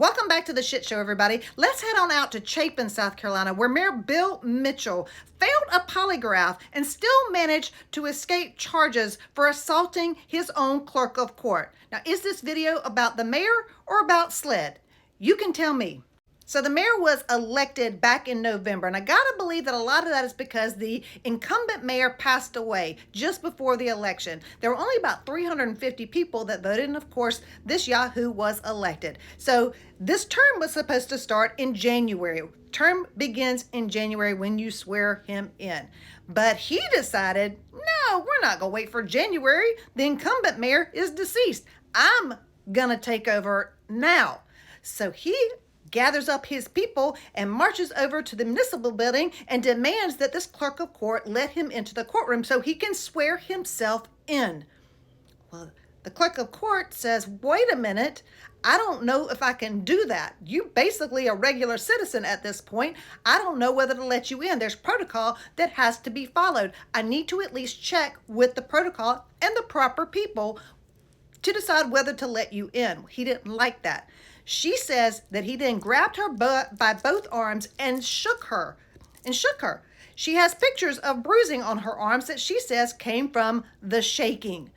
Welcome back to the shit show, everybody. Let's head on out to Chapin, South Carolina, where Mayor Bill Mitchell failed a polygraph and still managed to escape charges for assaulting his own clerk of court. Now, is this video about the mayor or about SLED? You can tell me. So the mayor was elected back in November, and I gotta believe that a lot of that is because the incumbent mayor passed away just before the election. There were only about 350 people that voted, and of course, this Yahoo was elected. So this term was supposed to start in January. Term begins in January when you swear him in. But he decided, no, we're not gonna wait for January. The incumbent mayor is deceased. I'm gonna take over now. So he gathers up his people and marches over to the municipal building and demands that this clerk of court let him into the courtroom so he can swear himself in. Well, the clerk of court says, wait a minute, I don't know if I can do that. You're basically a regular citizen at this point. I don't know whether to let you in. There's protocol that has to be followed. I need to at least check with the protocol and the proper people to decide whether to let you in. He didn't like that. She says that he then grabbed her by both arms and shook her. She has pictures of bruising on her arms that she says came from the shaking.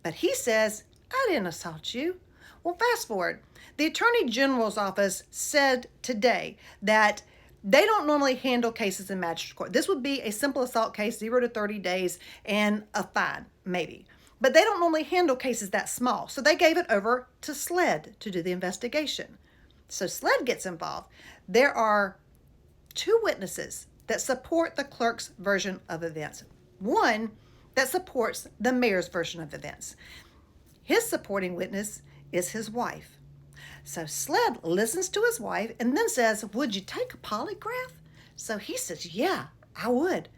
But he says, I didn't assault you. Well, fast forward. The Attorney General's office said today that they don't normally handle cases in magistrate court. This would be a simple assault case, 0 to 30 days, and a fine, maybe. But they don't normally handle cases that small. So they gave it over to SLED to do the investigation. So SLED gets involved. There are 2 witnesses that support the clerk's version of events. One that supports the mayor's version of events. His supporting witness is his wife. So SLED listens to his wife and then says, would you take a polygraph? So he says, yeah, I would.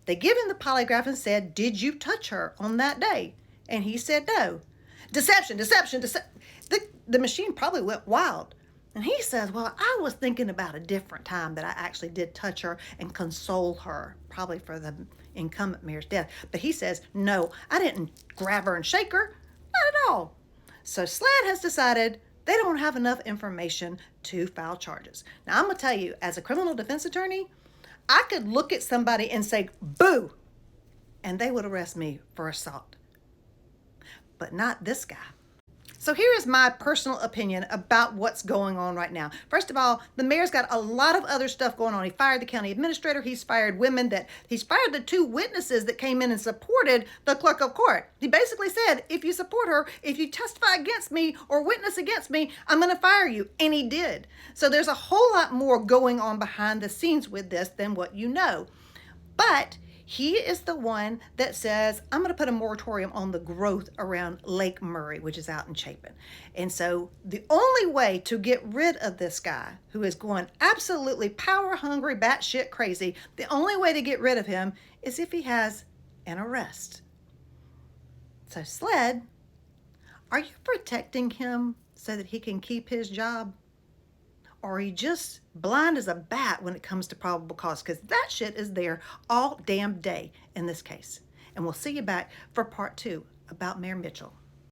They give him the polygraph and said, did you touch her on that day? And he said no. Deception. The machine probably went wild. And he says, well, I was thinking about a different time that I actually did touch her and console her, probably for the incumbent mayor's death. But he says, no, I didn't grab her and shake her. Not at all. So SLED has decided they don't have enough information to file charges. Now, I'm going to tell you, as a criminal defense attorney, I could look at somebody and say, boo, and they would arrest me for assault. But not this guy. So here is my personal opinion about what's going on right now. First of all, the mayor's got a lot of other stuff going on. He fired the county administrator. He's fired the 2 witnesses that came in and supported the clerk of court. He basically said, if you support her, if you testify against me or witness against me, I'm going to fire you. And he did. So there's a whole lot more going on behind the scenes with this than what you know. But he is the one that says, I'm going to put a moratorium on the growth around Lake Murray, which is out in Chapin. And so the only way to get rid of this guy who is going absolutely power hungry, batshit crazy, the only way to get rid of him is if he has an arrest. So SLED, are you protecting him so that he can keep his job? Or are you just blind as a bat when it comes to probable cause? Because that shit is there all damn day in this case. And we'll see you back for part 2 about Mayor Mitchell.